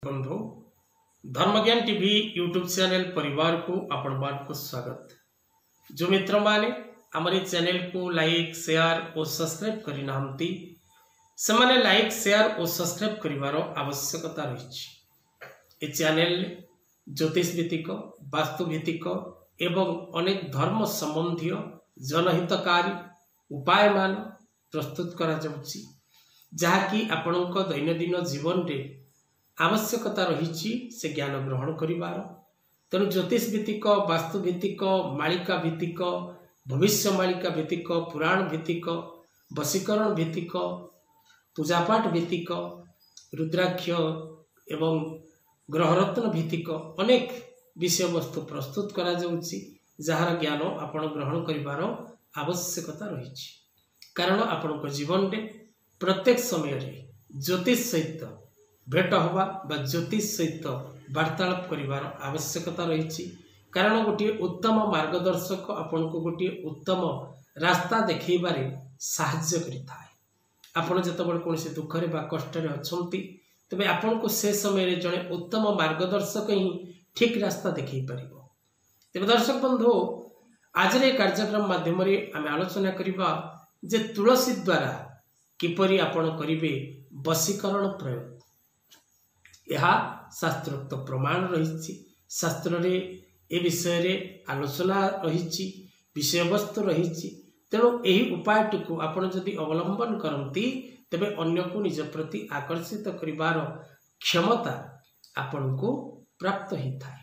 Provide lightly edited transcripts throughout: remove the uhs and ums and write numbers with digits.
बंधु धर्मज्ञान TV YouTube channel परिवार को आपण को स्वागत। जो मित्र माने हमारे चैनल को लाइक शेयर और सब्सक्राइब करि नाहंती से लाइक शेयर और सब्सक्राइब करिवार आवश्यकता रही। ए चैनल ज्योतिष भित्तिक वास्तु भित्तिक एवं अनेक धर्म संबंधी जनहितकारी उपाय मान प्रस्तुत करा जाउची, जहाँकि आपणक दैनंदिन जीवन रे आवश्यकता रही से ज्ञान ग्रहण करिवार। तेणु ज्योतिष भित्तिक वास्तु भित्तिक मालिका भित्तिक भविष्य मालिका भित्तिक पुराण भित्तिक वशीकरण भित्तिक पूजापाठ भित्तिक रुद्राक्ष एवं ग्रहरत्न भित्तिक अनेक विषय वस्तु प्रस्तुत करा जाउची, जार ज्ञान आपण ग्रहण करिवार आवश्यकता रही। कारण आपण जीवन रे प्रत्येक समय रे ज्योतिष सहित भेट हवा बा ज्योतिष सहित वार्तालाप करिवार आवश्यकता रही। कारण गोटे उत्तम मार्गदर्शक आपण को गोटे उत्तम रास्ता देखैबारे साहाय्य करिथाय। आपण जतबेले कोनसे दुखरे बा कष्टरे अछंती तबे आपण को से समय रे जणे उत्तम मार्गदर्शक ही ठीक रास्ता देखै परिबो। तबे दर्शक बंधु आज रे कार्यक्रम माध्यम रे आमे आलोचना करिबा जे तुलसी द्वारा किपरि आपण करिवे वशीकरण प्रयोग। यह शास्त्रोक्त प्रमाण रही। शास्त्र रे ए विषय रे आलोचना रही, विषय वस्तु रही। तेणु यही उपायटी को आपण जदि अवलंबन करती तेबे अन्य को निज प्रति आकर्षित करिवार क्षमता आपण को प्राप्त ही थाए।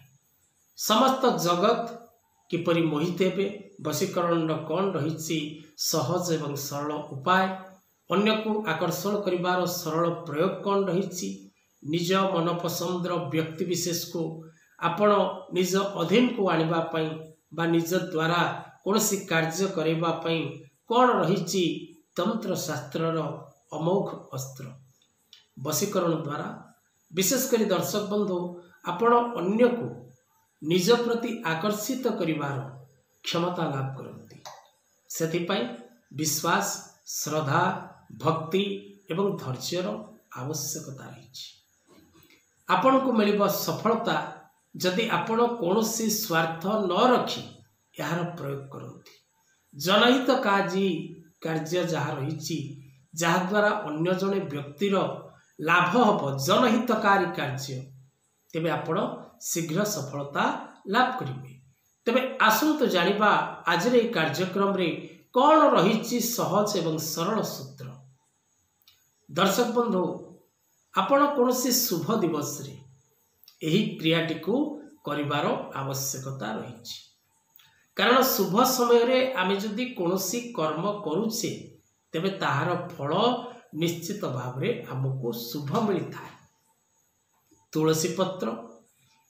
समस्त जगत किपरि मोहित हेबे, वशीकरण कौन रही सहज एवं सरल उपाय, अन्य को आकर्षण करिवार सरल प्रयोग कौन रही, निज मन पसंद व्यक्ति विशेष को आपण निज अधीन को आनिबा पई बा निज द्वारा कोनसी कार्य करेबा पई कौन रही तंत्र शास्त्र अमोघ अस्त्र। वशीकरण द्वारा विशेषकर दर्शक बंधु आपण अन्य को निज प्रति आकर्षित करिवार क्षमता लाभ करती। सेथिपई विश्वास, श्रद्धा, भक्ति एवं धैर्यर आवश्यकता रही। आपण को मिलिबा सफलता जदि आपण कोनोसी स्वार्थ न रखी यार प्रयोग करती। जनहित कार्य जहाँ रही जहाँ द्वारा अन्य जने व्यक्तिर लाभ हम जनहितकारी कार्य, तेबे आपण शीघ्र सफलता लाभ करेंगे। तेबे आसंतु जानिबा आज रे कार्यक्रम रे कौन रही सहज एवं सरल सूत्र। दर्शक बंधु आपण कोनोसी शुभ दिवस रे एही क्रियाटी को करिवार आवश्यकता रही। कारण शुभ समय रे आमे जदि कोनोसी कर्म करूचे तेबे ताहार फल निश्चित भाव रे हमको शुभ मिलता है। तुलसी पत्र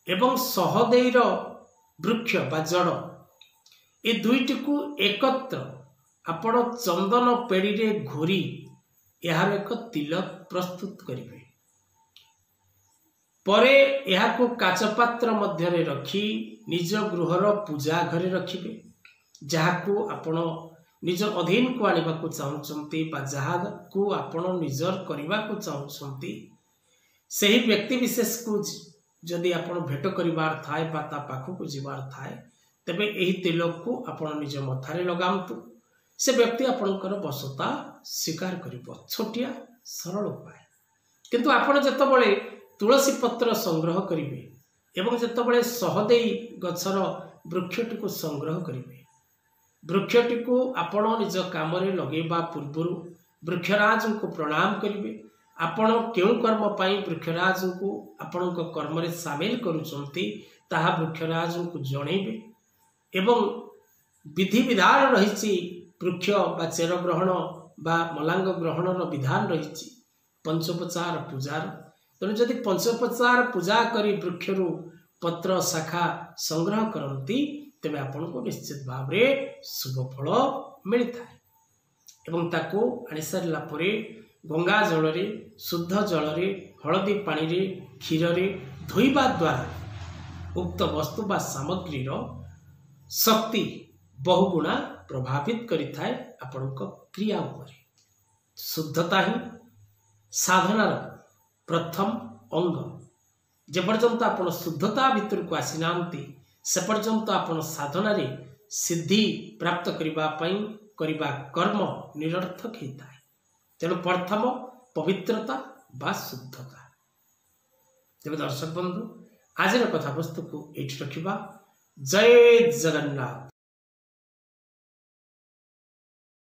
एवं सहदेईर वृक्ष बा जड़ ए दुईटी को एकत्र आपण चंदन पेड़ी रे घोरी यार एक तिलक प्रस्तुत करिवे। परे यह को काचपात्र मध्य रखी निज गृहर पूजा घरे रखिबे। जहाँ को आपण निज अधीन को आनिबा को चाहउछंती बा जहाँ को आपण निजर करिबा को चाहउछंती सही व्यक्ति विशेष को जदि आपण भेट करिवार थाए बा ता पाखु को जिवार थाए तबे एही तिलक को आपण निज मथारे लगांतु। से व्यक्ति आपणकर वशता स्वीकार करिबो। छोटिया सरल उपाय। किंतु आपण जतबेले तुलसी पत्र संग्रह करिवे एवं जतबेले सहदेई गछर वृक्षटी को संग्रह करिवे, वृक्षटी को आपण निज काम रे लगेबा पूर्व वृक्षराज को प्रणाम करिवे। आपण केउ कर्म पाई वृक्षराज को आपण कर्म रे शामिल करूचंती ताहा वृक्षराज को जणैबे। एवं विधि विधान रही वृक्ष बा चेर ग्रहण बा मलांग ग्रहण विधान रही पंचोपचार पूजार। तेणु जदि पंचोपचार पूजा करी वृक्षरु पत्र शाखा संग्रह करती तेबे आपण को निश्चित भाव रे शुभ फल मिलता है। एवं ताको आनि सारला परे गंगा जल रे शुद्ध जल रे हलदी पानी रे क्षीर रे धोइबा द्वारा उक्त वस्तु बा सामग्री रो शक्ति बहुगुणा प्रभावित करिथाय आपणक क्रिया उपरे। शुद्धता ही साधनार प्रथम अंग। जेपर्यंत आपण शुद्धता भितर को आसी नांती से पर्यंत आपण साधना रे सिद्धि प्राप्त करबा कर्म निरर्थक होता है। तेणु प्रथम पवित्रता बा शुद्धता। तेज दर्शक बंधु आज कथा वस्तु को ये रखा। जय जगन्नाथ।